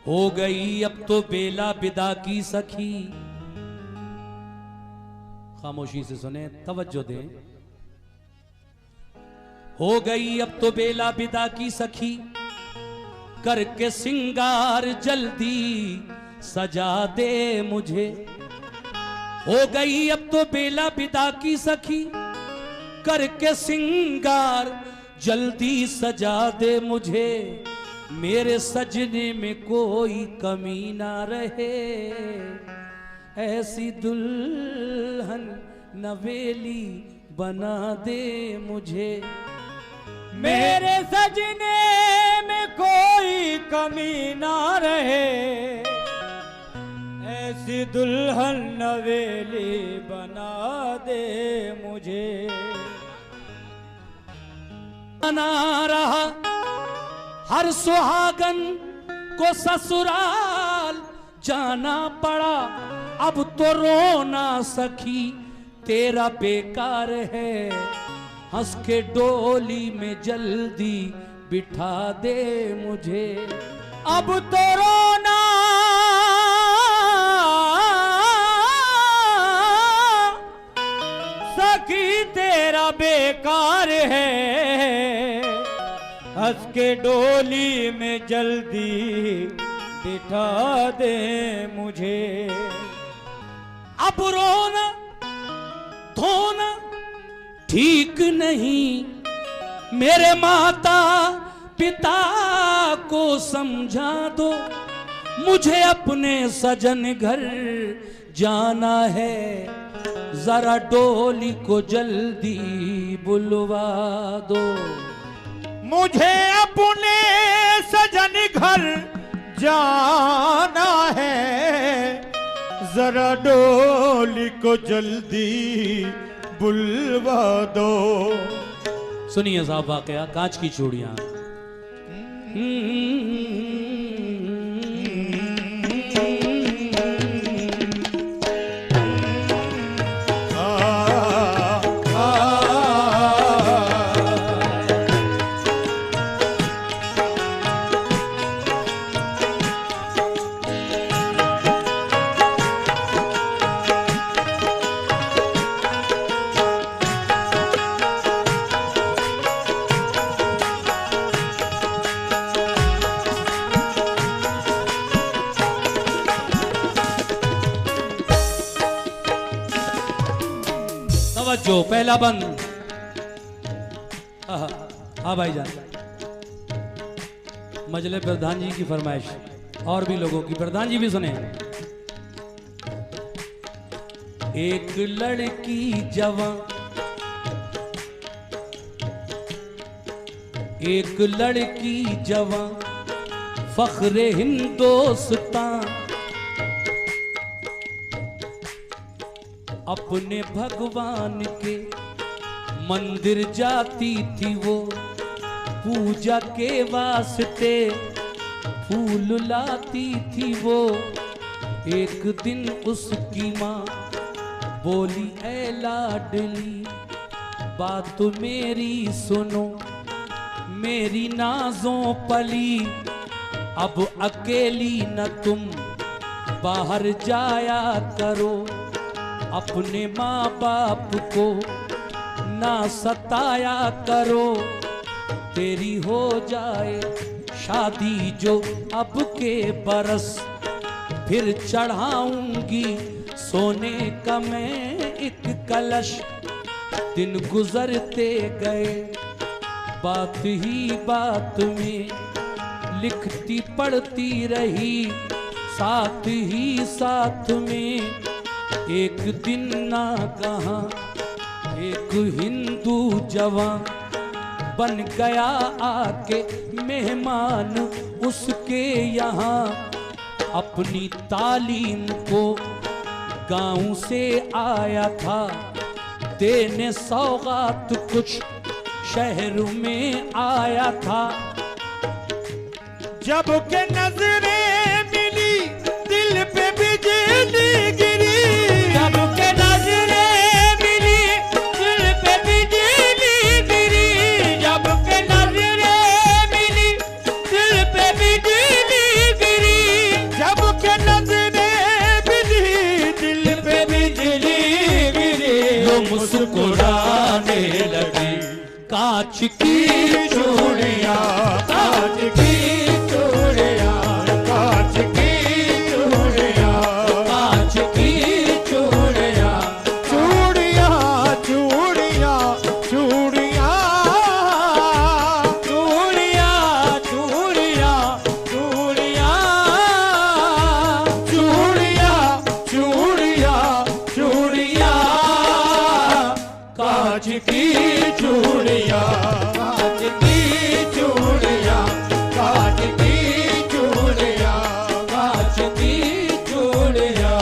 हो गई अब तो बेला विदा की सखी। खामोशी से सुने, तवज्जो दें। हो गई अब तो बेला विदा की सखी, करके सिंगार जल्दी सजा दे मुझे। हो गई अब तो बेला विदा की सखी, करके सिंगार जल्दी सजा दे मुझे। मेरे सजने में कोई कमी ना रहे, ऐसी दुल्हन नवेली बना दे मुझे। मेरे सजने में कोई कमी ना रहे, ऐसी दुल्हन नवेली बना दे मुझे। बना रहा हर सुहागन को ससुराल जाना पड़ा, अब तो रोना सखी तेरा बेकार है। हंस के डोली में जल्दी बिठा दे मुझे। अब तो रोना सखी तेरा बेकार है, हंस के डोली में जल्दी बिठा दे मुझे। अब रोना धोना ठीक नहीं, मेरे माता पिता को समझा दो। मुझे अपने सजन घर जाना है, जरा डोली को जल्दी बुलवा दो। मुझे अपने सजन घर जाना है, जरा डोली को जल्दी बुलवा दो। सुनिए साहब वाकया कांच की चूड़ियां। जो पहला बंद। हाँ भाईजान, मजले प्रधान जी की फरमाइश और भी लोगों की। प्रधान जी भी सुने। एक लड़की जवां, एक लड़की जवां फख्रे हिंदुस्तान, अपने भगवान के मंदिर जाती थी वो, पूजा के वास्ते फूल लाती थी वो। एक दिन उसकी माँ बोली, ऐ लाडली बात मेरी सुनो, मेरी नाजों पली अब अकेली न तुम बाहर जाया करो। अपने माँ बाप को ना सताया करो, तेरी हो जाए शादी जो अब के बरस, फिर चढ़ाऊंगी सोने का मैं एक कलश। दिन गुजरते गए बात ही बात में, लिखती पढ़ती रही साथ ही साथ में। एक दिन ना कहा एक हिंदू जवां बन गया आके मेहमान उसके यहाँ। अपनी तालीम को गांव से आया था देने सौगात, कुछ शहर में आया था। जब के नजरें मिली दिल पे बिजली गिरी, जब के नजरें मिली दिल पे बिजली गिरी, जब के नजरें मिली दिल पे बिजली गिरी। कांच की चूड़ियां, कांच की चूड़ियां, कांच की चूड़ियां, कांच की चूड़ियां, चूड़ियां चूड़ियां चूड़ियां, चूड़ियां चूड़ियां चूड़ियां, चूड़ियां चूड़ियां चूड़ियां, कांच की चूड़ियां, कांच की चूड़ियां, कांच की चूड़ियां, कांच की चूड़ियां।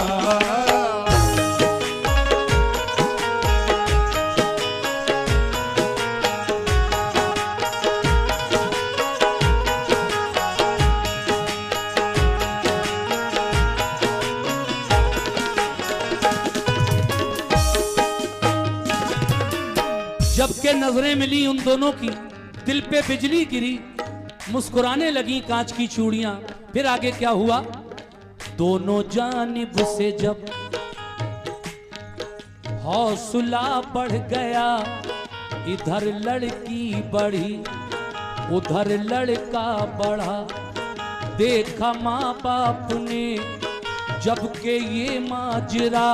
जब के नजरें मिली उन दोनों की, दिल पे बिजली गिरी, मुस्कुराने लगी कांच की चूड़ियां। फिर आगे क्या हुआ? दोनों जानिब से जब हौसला बढ़ गया, इधर लड़की बढ़ी उधर लड़का बढ़ा। देखा माँ बाप ने जब के ये माजरा,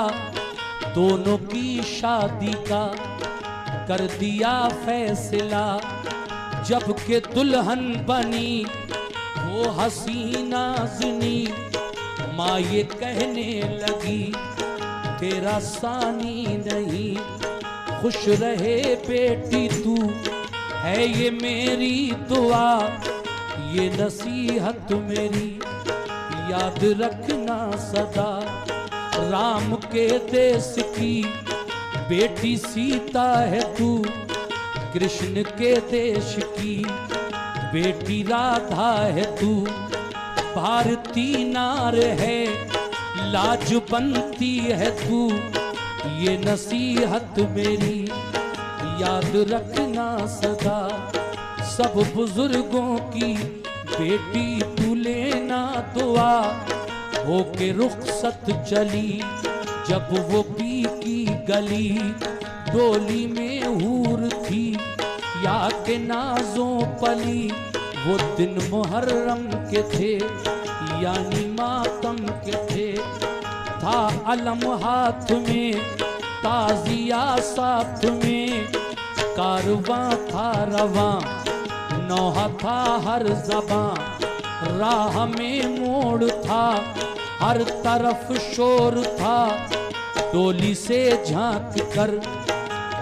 दोनों की शादी का कर दिया फैसला। जब के दुल्हन बनी वो हसीना ज़नी, माँ ये कहने लगी तेरा सानी नहीं। खुश रहे बेटी तू, है ये मेरी दुआ, ये नसीहत मेरी याद रखना सदा। राम के देश की बेटी सीता है तू, कृष्ण के देश की बेटी राधा है तू। भारती नार है लाज बनती है तू, ये नसीहत मेरी याद रखना सदा। सब बुजुर्गों की बेटी तू लेना दुआ, होके रुखसत चली जब वो पी की गली। डोली में हूर थी या के नाजों पली, वो दिन मुहर्रम के थे यानी मातम के थे। था अलम हाथ में ताजिया साथ में, कारवां था रवां नौहा था हर ज़बां। राह में मोड़ था हर तरफ शोर था, डोली से झांक कर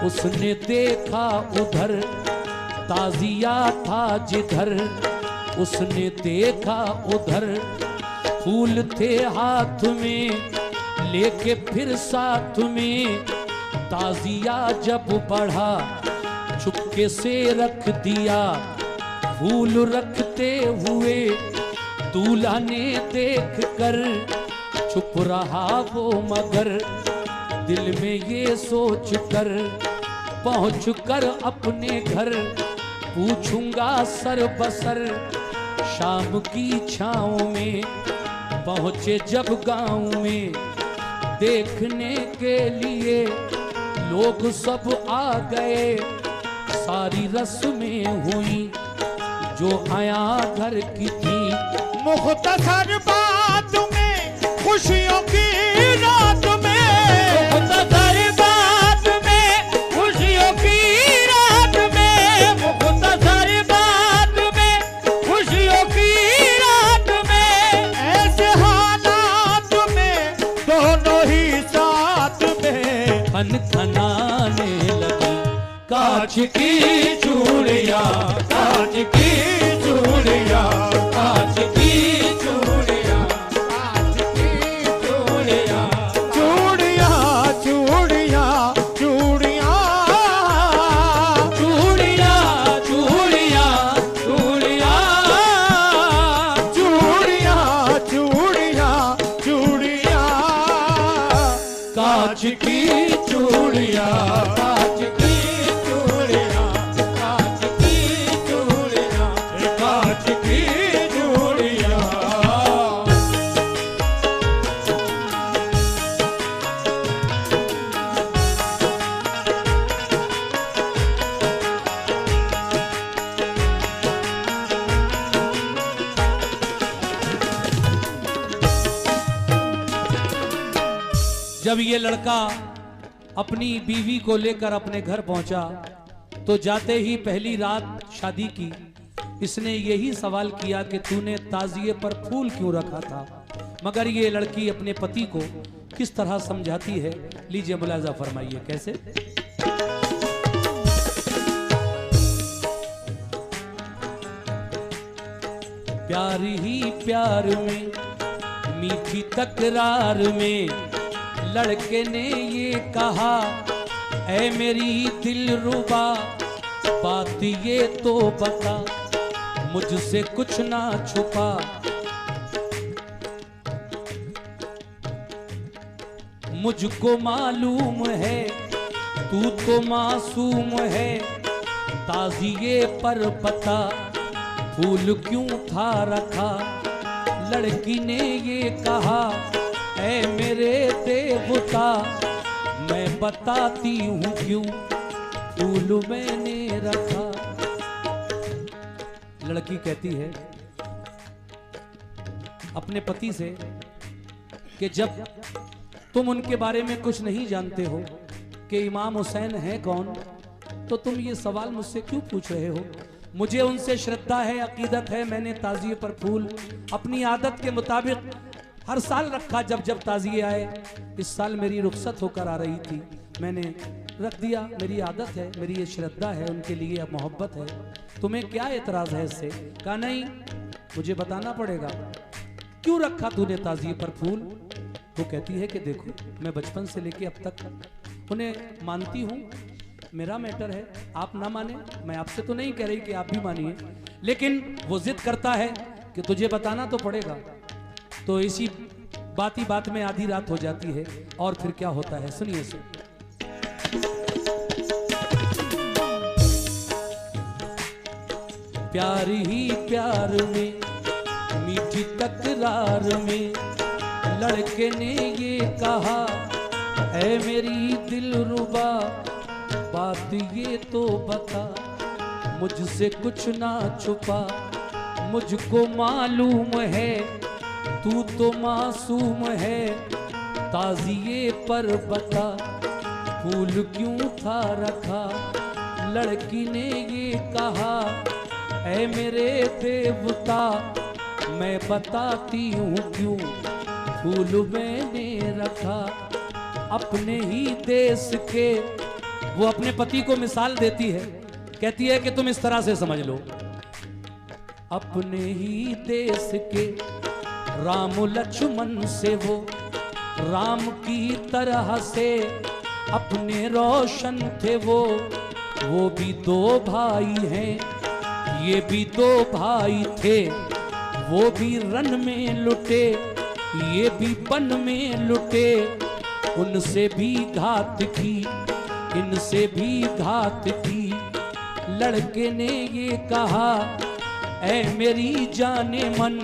उसने देखा उधर। ताजिया था जिधर उसने देखा उधर। फूल थे हाथ में लेके फिर साथ में, ताजिया जब बढ़ा चुपके से रख दिया। फूल रखते हुए दूल्हा ने देख कर चुप रहा वो मगर, दिल में ये सोच कर पहुँच कर अपने घर पूछूंगा सर बसर। शाम की छाँव में पहुँचे जब गाँव में, देखने के लिए लोग सब आ गए। सारी रस्में हुई जो आया घर की थी। मुख्तसर बात में खुशियों की रात में, मुख्तसर बात में खुशियों की रात में, मुख्तसर बात में खुशियों की रात में। ऐसे हालात में दोनों ही साथ में खनखनाने लगी कांच की चूड़ियां, कांच की चूड़ियां, कांच की चूड़ियां, कांच की चूड़ियां, चूड़ियां चूड़ियां चूड़ियां, चूड़ियां चूड़ियां चूड़ियां, चूड़ियां चूड़ियां चूड़ियां, कांच की चूड़ियां, कांच की चूड़ियां, कांच की चूड़ियां, कांच की चूड़ियां। जब ये लड़का अपनी बीवी को लेकर अपने घर पहुंचा तो जाते ही पहली रात शादी की इसने यही सवाल किया कि तूने ताजिए पर फूल क्यों रखा था। मगर ये लड़की अपने पति को किस तरह समझाती है, लीजिए मुलाजा फरमाइए कैसे। प्यार ही प्यार में मीठी तकरार में लड़के ने ये कहा, ऐ मेरी दिलरुबा बात ये तो बता, मुझसे कुछ ना छुपा। मुझको मालूम है तू तो मासूम है, ताजिए पर बता फूल क्यों था रखा। लड़की ने ये कहा, ऐ मेरे देवता मैं बताती हूँ क्यों फूल मैंने रखा। लड़की कहती है अपने पति से कि जब तुम उनके बारे में कुछ नहीं जानते हो कि इमाम हुसैन है कौन, तो तुम ये सवाल मुझसे क्यों पूछ रहे हो। मुझे उनसे श्रद्धा है, अकीदत है। मैंने ताजिए पर फूल अपनी आदत के मुताबिक हर साल रखा। जब जब ताजिए आए, इस साल मेरी रुखसत होकर आ रही थी, मैंने रख दिया। मेरी आदत है, मेरी ये श्रद्धा है, उनके लिए अब मोहब्बत है। तुम्हें क्या एतराज है इससे? कहा नहीं, मुझे बताना पड़ेगा क्यों रखा तूने ताजिए पर फूल। वो कहती है कि देखो मैं बचपन से लेके अब तक उन्हें मानती हूँ, मेरा मैटर है, आप ना माने, मैं आपसे तो नहीं कह रही कि आप भी मानिए, लेकिन वो जिद करता है कि तुझे बताना तो पड़ेगा। तो इसी बात ही बात में आधी रात हो जाती है और फिर क्या होता है सुनिए। प्यार ही प्यार में मीठी तकरार में लड़के ने ये कहा, ऐ मेरी दिलरुबा बात ये तो बता, मुझसे कुछ ना छुपा। मुझको मालूम है तू तो मासूम है, ताजिए पर बता फूल क्यों था रखा। लड़की ने ये कहा, ऐ मेरे देवता मैं बताती हूँ क्यों फूल मैंने रखा। अपने ही देश के, वो अपने पति को मिसाल देती है, कहती है कि तुम इस तरह से समझ लो, अपने ही देश के राम लक्ष्मण से वो राम की तरह से अपने रोशन थे। वो भी दो भाई हैं, ये भी दो भाई थे। वो भी रन में लुटे, ये भी वन में लुटे। उनसे भी घात की, इनसे भी घात की। लड़के ने ये कहा, ऐ मेरी जाने मन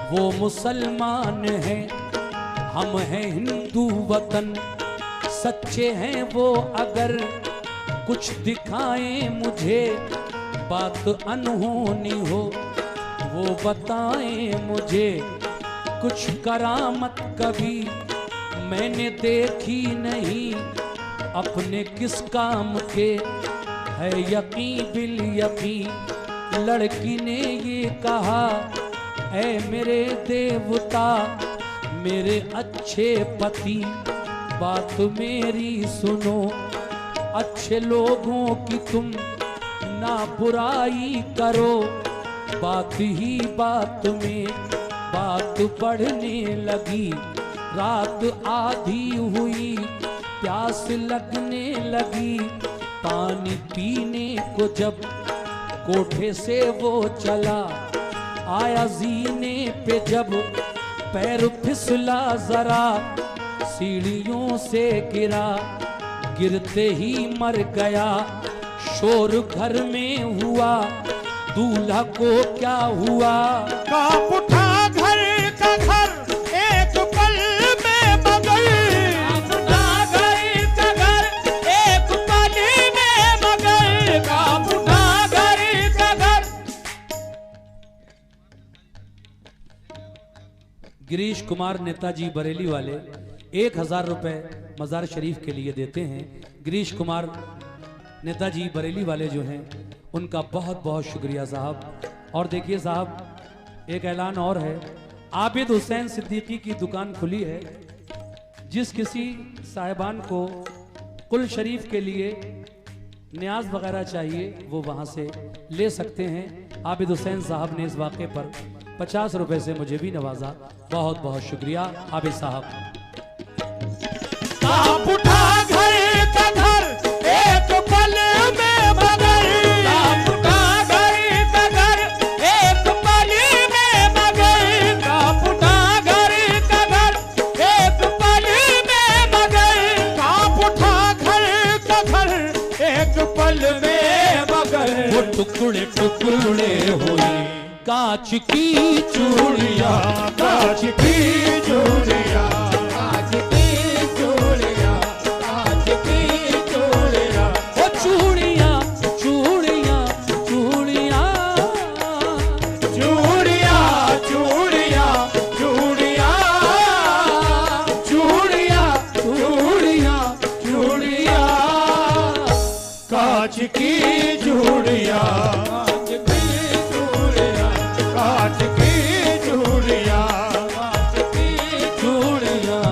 वो मुसलमान है, हम हैं हिंदू वतन। सच्चे हैं वो अगर कुछ दिखाएं मुझे, बात अनहोनी हो वो बताएं मुझे। कुछ करामत कभी मैंने देखी नहीं, अपने किस काम के है यकीन बिल यकीन। लड़की ने ये कहा, ऐ मेरे देवता मेरे अच्छे पति बात मेरी सुनो। अच्छे लोगों की तुम ना बुराई करो, बात ही बात में बात बढ़ने लगी। रात आधी हुई, प्यास लगने लगी। पानी पीने को जब कोठे से वो चला, आया जीने पे जब पैर फिसला जरा, सीढ़ियों से गिरा, गिरते ही मर गया। शोर घर में हुआ, दूल्हा को क्या हुआ। कांप उठा घर का घर एक पल में मगर, कांप उठा घर का घर एक पल में मगर, कांप उठा घर का घर। गिरीश कुमार नेताजी बरेली वाले 1000 रुपए मज़ार शरीफ के लिए देते हैं। गिरीश कुमार नेताजी बरेली वाले जो हैं उनका बहुत बहुत शुक्रिया साहब। और देखिए साहब, एक ऐलान और है, आबिद हुसैन सिद्दीकी की दुकान खुली है। जिस किसी साहिबान को कुल शरीफ के लिए न्याज वगैरह चाहिए वो वहाँ से ले सकते हैं। आबिद हुसैन साहब ने इस वाक़े पर 50 रुपए से मुझे भी नवाजा। बहुत बहुत शुक्रिया आबिद साहब। आप उठा घर का घर एक पल में मगर, आप उठा घर का घर एक पल में मगर, आप उठा घर का घर एक पल में मगर, आप उठा घर का घर एक पल में मगर। वो टुकड़े टुकड़े हुई कांच की चूड़ियाँ, कांच की चूड़ियाँ, कांच की चूड़ियाँ, कांच की चूड़ियाँ, वो चूड़ियाँ चूड़ियाँ चूड़ियाँ चूड़ियाँ, चूड़ियाँ, चूड़ियाँ, चूड़ियाँ, चूड़ियाँ, चूड़ियाँ, कांच की चूड़ियाँ, कांच की चूड़ियाँ, कांच की चूड़ियाँ, कांच की चूड़ियाँ।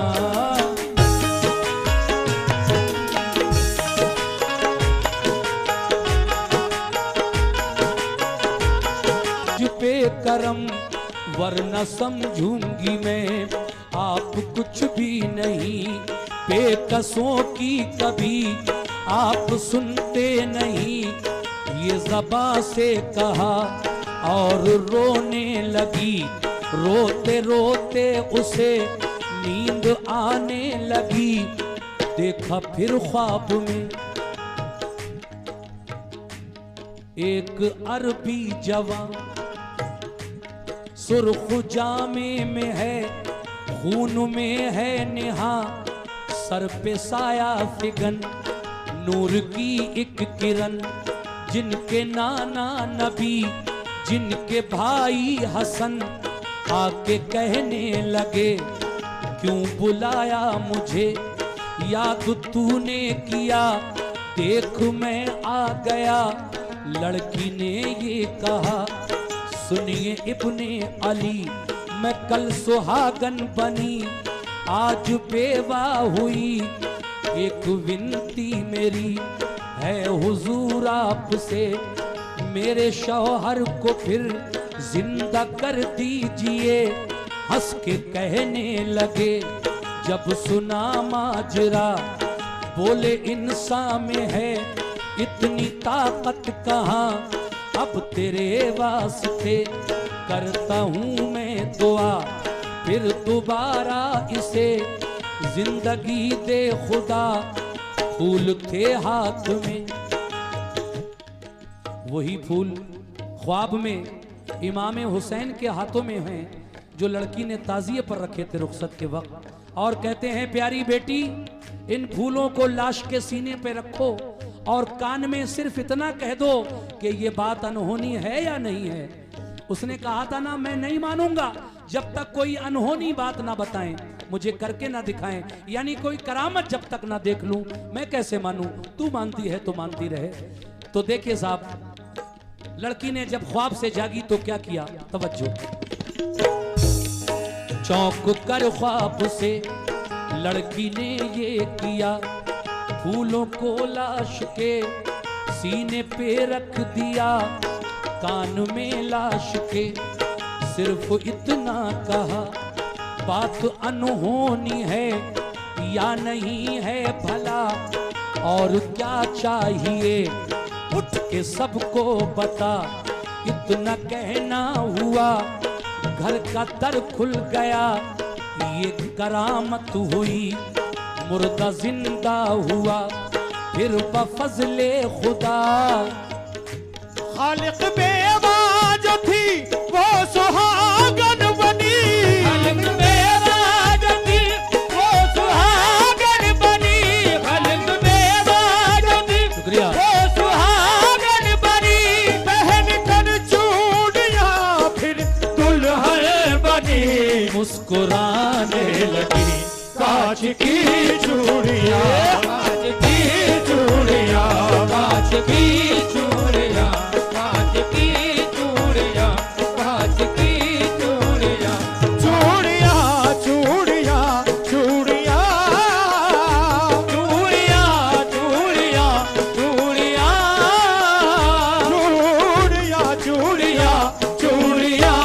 पे करम वरना समझूंगी मैं आप कुछ भी नहीं। बेकसों की कभी आप सुनते नहीं। ये ज़बां से कहा और रोने लगी, रोते रोते उसे नींद आने लगी। देखा फिर ख्वाब में एक अरबी जवान, सुर्ख जामे में है, खून में है निहा, सर पे साया फिगन, नूर की एक किरण। जिनके नाना नबी, जिनके भाई हसन आके कहने लगे क्यों बुलाया मुझे, याद तूने किया देख मैं आ गया। लड़की ने ये कहा सुनिए इब्ने अली, मैं कल सुहागन बनी आज बेवा हुई। एक विनती मेरी है हुजूर आपसे, मेरे शौहर को फिर जिंदा कर दीजिए। हंस के कहने लगे जब सुना माजरा, बोले इंसान में है इतनी ताकत कहाँ। अब तेरे वास्ते करता हूँ मैं दुआ, फिर दोबारा इसे जिंदगी दे खुदा। फूल थे हाथ में, वही फूल ख्वाब में इमाम हुसैन के हाथों में हैं, जो लड़की ने ताजिए पर रखे थे रुखसत के वक्त। और कहते हैं प्यारी बेटी, इन फूलों को लाश के सीने पे रखो और कान में सिर्फ इतना कह दो कि ये बात अनहोनी है या नहीं है। उसने कहा था ना, मैं नहीं मानूंगा जब तक कोई अनहोनी बात ना बताएं, मुझे करके ना दिखाएं, यानी कोई करामत जब तक ना देख लूं मैं कैसे मानूं। तू मानती है तो मानती रहे। तो देखिए साहब, लड़की ने जब ख्वाब से जागी तो क्या किया, तवज्जो। चौंक कर ख्वाब से लड़की ने ये किया, फूलों को लाश के सीने पे रख दिया। कान में लाश के सिर्फ इतना कहा, बात अनहोनी है या नहीं है भला, और क्या चाहिए उठ के सबको बता। इतना कहना हुआ, घर का दर खुल गया, ये करामत हुई, मुर्दा जिंदा हुआ फिर बफज़ले खुदा। खालिक बेवा जो थी वो सुहागन बनी, खालिक बेवा जो थी वो सुहागन बनी, खालिक बेवा जो थी शुक्रिया। वो सुहागन बनी। पहन कर चूड़ियां फिर दुल्हन बनी, मुस्कुराने लगी कांच की चूड़ियां, कांच की चूड़ियां, कांच की चूड़ियां, कांच की चूड़ियां, कांच की चूड़ियां, चूड़ियां, चूड़ियां, चूड़ियां, चूड़ियां, चूड़ियां, चूड़ियां, चूड़ियां, चूड़ियां,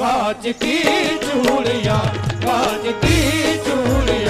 कांच की चूड़ियां, कांच की चूड़ियां।